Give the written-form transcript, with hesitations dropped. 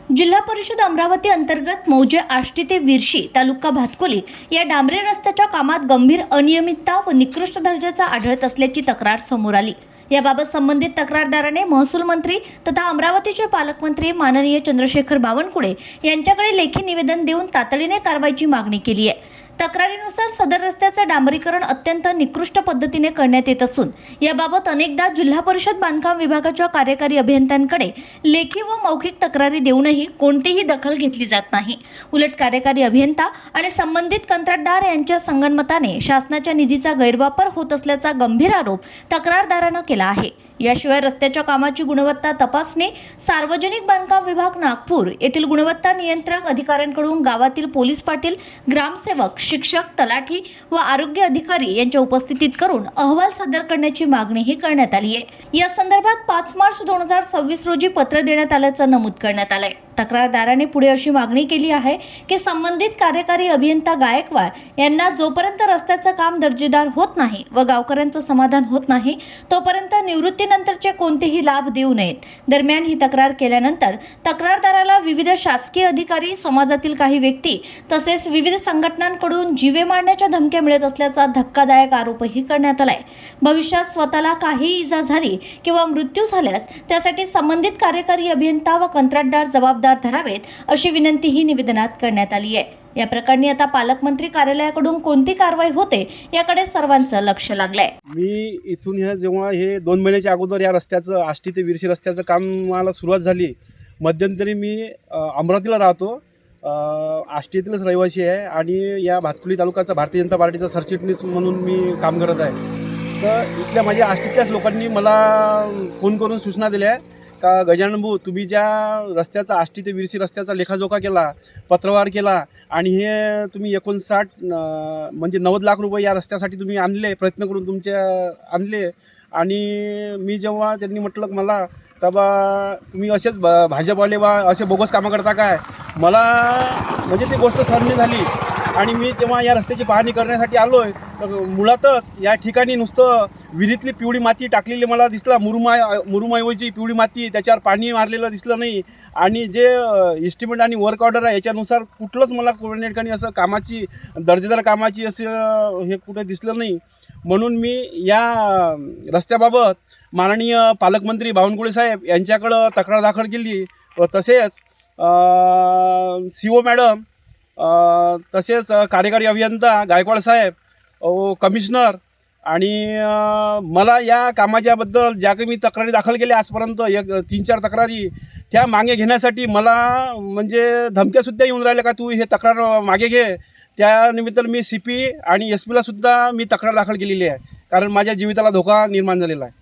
जिल्हा परिषद अमरावती अंतर्गत मौजे आष्टी ते विरशी तालुका भातकुली या डांबरी रस्त्याच्या कामात गंभीर अनियमितता व निकृष्ट दर्जाचा आढळत असल्याची तक्रार समोर आली। याबाबत संबंधित तक्रारदाराने महसूल मंत्री तथा अमरावतीचे पालकमंत्री माननीय चंद्रशेखर बावनकुळे यांच्याकडे लेखी निवेदन देऊन तातडीने कारवाईची मागणी केली आहे। तक्रारीनुसार सदर रस्त्याचे डांबरीकरण अत्यंत निकृष्ट पद्धतीने करण्यात येत असून याबाबत अनेकदा जिल्हा परिषद बांधकाम विभागाच्या कार्यकारी अभियंत्यांकडे लेखी व मौखिक तक्रारी देऊनही कोणतीही दखल घेतली जात नाही। उलट कार्यकारी अभियंता आणि संबंधित कंत्राटदार यांच्या संगनमताने शासनाच्या निधीचा गैरवापर होत असल्याचा गंभीर आरोप तक्रारदाराने केला आहे। याशिवाय रस्त्याच्या कामाची गुणवत्ता तपासणी सार्वजनिक बांधकाम विभाग नागपूर येथील गुणवत्ता नियंत्रक अधिकाऱ्यांकडून गावातील पोलीस पाटील, ग्रामसेवक, शिक्षक, तलाठी व आरोग्य अधिकारी यांच्या उपस्थितीत करून अहवाल सादर करण्याची मागणीही करण्यात आली आहे। या संदर्भात 5 मार्च 2026 रोजी पत्र देण्यात आल्याचं नमूद करण्यात आलंय। तक्रारदाराने पुढे अशी मागणी केली आहे की संबंधित कार्यकारी अभियंता गायकवाड यांना जोपर्यंत रस्त्याचं काम दर्जेदार होत नाही व गावकऱ्यांचं समाधान होत नाही तोपर्यंत निवृत्तीनंतरचे कोणतेही लाभ देऊ नयेत। दरम्यान ही तक्रार केल्यानंतर तक्रारदाराला विविध शासकीय अधिकारी, समाजातील काही व्यक्ती तसेच विविध संघटनांकडून जीवे मारण्याच्या धमक्या मिळत असल्याचा धक्कादायक आरोपही करण्यात आलाय। भविष्यात स्वतःला काही इजा झाली किंवा मृत्यू झाल्यास त्यासाठी संबंधित कार्यकारी अभियंता व कंत्राटदार जबाबदार धरावेत अशी विनंतीही निवेदनात करण्यात आली आहे। या प्रकरणी आता पालकमंत्री कार्यालयाकडून कोणती कारवाई होते याकडे सर्वांचं लक्ष लागलंय। मी इथून जेव्हा हे 2 महिन्याच्या अगोदर या रस्त्याचं आष्टी ते विरशी रस्त्याचं कामाला सुरुवात झाली। मध्यंतरी मी अमरावतीला राहतो, आष्टीतीलच रहिवासी आहे आणि या भातकुली तालुक्याचा भारतीय जनता पार्टीचा सरचिटणीस म्हणून मी काम करत आहे। तर इथल्या माझ्या आष्टीतल्याच लोकांनी मला फोन करून सूचना दिल्या का गजानन भाऊ, तुम्ही ज्या रस्त्याचा आष्टी ते विरशी रस्त्याचा लेखाजोखा केला, पत्रव्यवहार केला आणि हे तुम्ही 59 म्हणजे 90 लाख रुपये या रस्त्यासाठी तुम्ही आणले, प्रयत्न करून तुमच्या आणले। आणि मी जेव्हा त्यांनी म्हटलं मला का बा तुम्ही असेच भाजपवाले बा असे बोगस कामं करता काय, मला म्हणजे ती गोष्ट सहन नाही झाली। आणि मी तेव्हा या रस्त्याची पाहणी करण्यासाठी आलो आहे तर मुळातच या ठिकाणी नुसतं विहिरीतली पिवळी माती टाकलेली मला दिसला, मुरुमाऐवजी पिवळी माती, त्याच्यावर पाणी मारलेलं दिसलं नाही। आणि जे एस्टिमेट आणि वर्क ऑर्डर आहे याच्यानुसार कुठलंच मला कोणी ठिकाणी असं कामाची दर्जेदार कामाची असं हे कुठे दिसलं नाही। म्हणून मी या रस्त्याबाबत माननीय पालकमंत्री बावनकुळे साहेब यांच्याकडं तक्रार दाखल केली व तसेच CO मॅडम, तसेच कार्यकारी अभियंता गायकवाड साहेब, कमिशनर आणि मला या कामाच्याबद्दल ज्या काही मी तक्रारी दाखल केल्या आजपर्यंत 3-4 तक्रारी त्या मागे घेण्यासाठी मला म्हणजे धमक्यासुद्धा येऊन राहिल्या का तू हे तक्रार मागे घे। त्यानिमित्तानं मी CP आणि SP ला सुद्धा मी तक्रार दाखल केलेली आहे, कारण माझ्या जीविताला धोका निर्माण झालेला आहे।